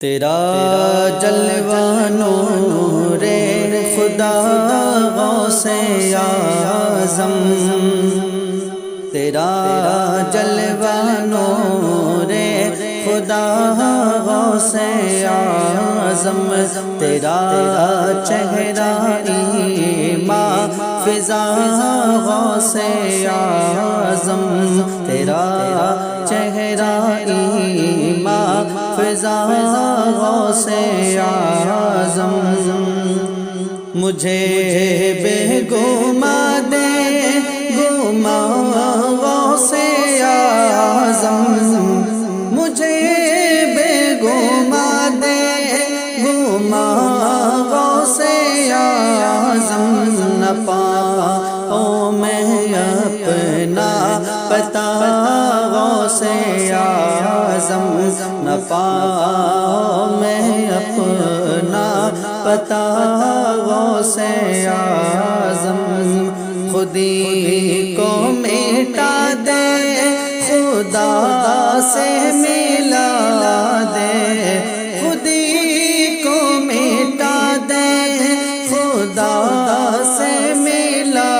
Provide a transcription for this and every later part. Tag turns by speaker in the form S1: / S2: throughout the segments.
S1: تیرا جلوہ نور خدا غوث اعظم، تیرا جلوہ نور خدا غوث اعظم، تیرا چہرہ ایماں فضا غوث اعظم، تیرا چہرہ ایماں فضا غوث اعظم، مجھے بے گما دے گما غوث اعظم، مجھے بے گما دے گما غوث اعظم، نہ پاؤں میں اپنا پتہ غوث اعظم، نہ پاؤں میں اپنا پتہ غوث اعظم، خود ہی کو مٹا دے خدا سے ملا دے، خود ہی کو مٹا دے خدا سے ملا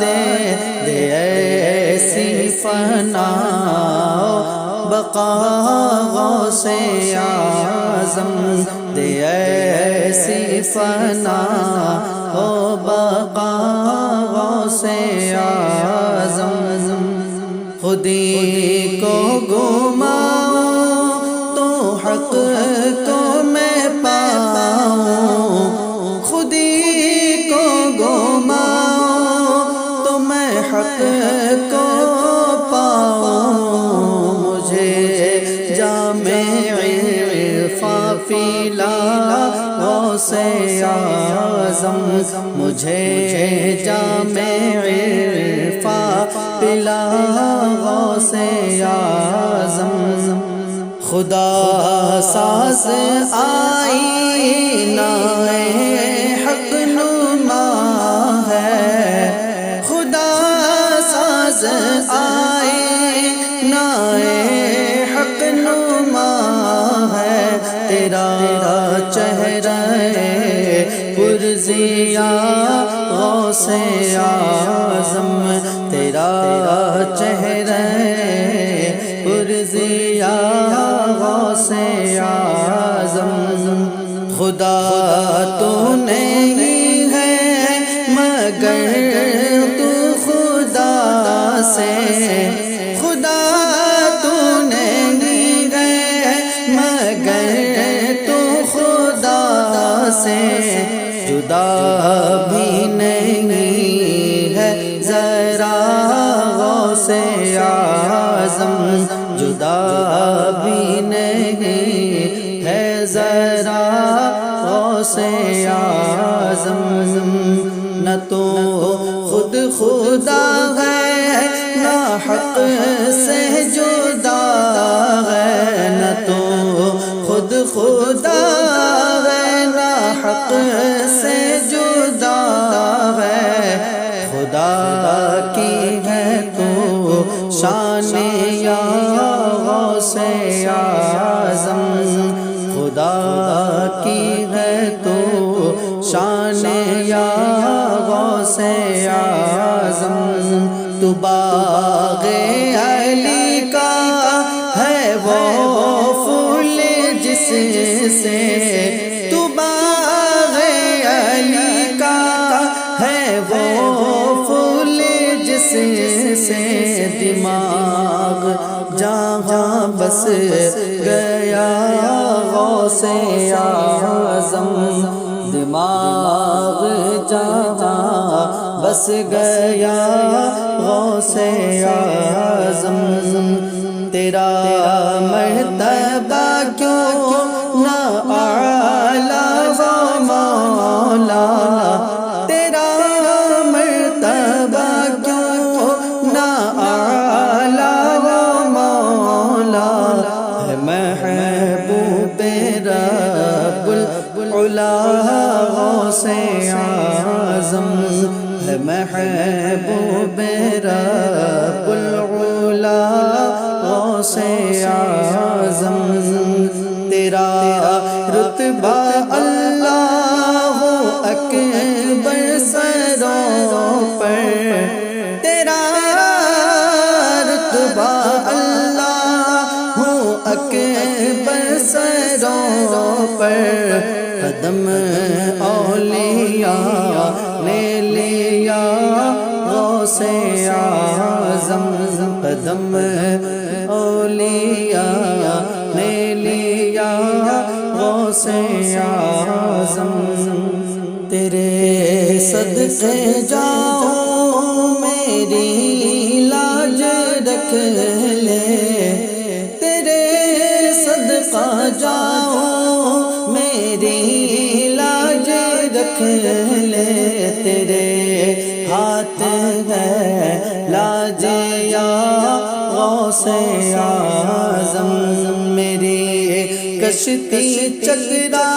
S1: دے، دے ایسی فنا بقا غوث اعظم، دے ایسی فنا و بقا غوث اعظم، خود ہی کو گھماؤں تو حق کو میں پاؤں، خود ہی کو گھماؤں تو میں حق کو پاؤں، مجھے جامع عرفاں پلا غوث اعظم، مجھے جامع عرفاں پلا غوث اعظم، خدا ساز آئینہ حق نما ہے، خدا ساز آئینہ حق نما ہے، تیرا چہرہ پرزیا غوث اعظم، تیرا چہرہ پرزیا غوث اعظم، خدا تو نہیں ہے مگر تو خدا سے، خدا تو نہیں ہے مگر تو خدا سے جدا بھی نہیں ہے ذرا غوث اعظم، جدا بھی نہیں ہے ذرا غوث اعظم، نہ تو خود خدا ہے نہ حق سے جدا ہے، نہ تو خود خدا ہے نہ حق سے جدا ہے، خدا کی ہے تو شان یا غوث اعظم، خدا کی ہے تو شان یا غوث اعظم، تو باغ علی کا ہے وہ پھول جس سے، تو باغ علی کا ہے وہ پھول جس سے دماغ جہاں بس گیا غوث اعظم، دماغ جہاں بس گیا غوث اعظم، تیرا مرتبہ کیوں نہ اعلیٰ و مولا، تیرا مرتبہ کیوں نہ اعلیٰ و مولا، ہے محبوب رب العلا غوث اعظم، ہے محبوب رب العلا غوث اعظم، تیرا رتبہ اللہ اکبر سروں پر، تیرا رتبہ اللہ اکبر سروں پر، قدم اولیاء نے لیا غوث اعظم، قدم اولیاء نے لیا غوث اعظم، تیرے صدقے جاؤں میری لاج رکھ لے، تیرے صدقہ جاؤں میری لاج رکھ لے، تیرے ہاتھ ہے لاج یا غوث اعظم، میری کشتی چکرا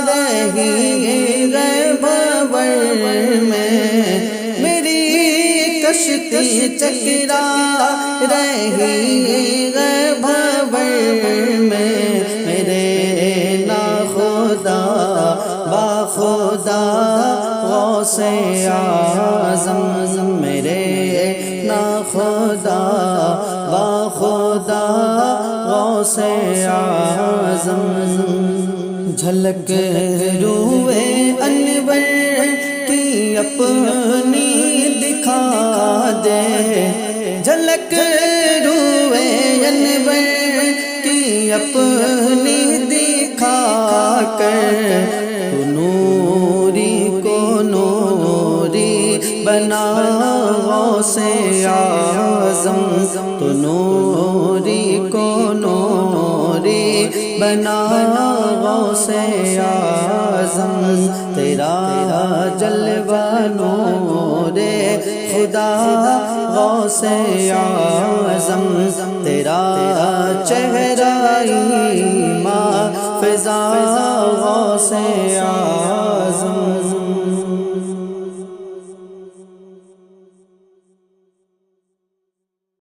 S1: رہی ہے بھور میں، میری کشتی چکرا رہی ہے بھور میں، میرے ناخدا باخدا غوث اعظم، میرے ناخدا باخدا غوث اعظم، جھلک روئے انور کی اپنی دکھا دے، جھلک روئے انور کی اپنی دکھا کر، تو نوری کو نوری بنا غوث اعظم، تو نوری کو نوری بنا غوث اعظم، تیرا جلوہ نور خدا غوث اعظم، تیرا چہرہ ایمان فضا غوث اعظم۔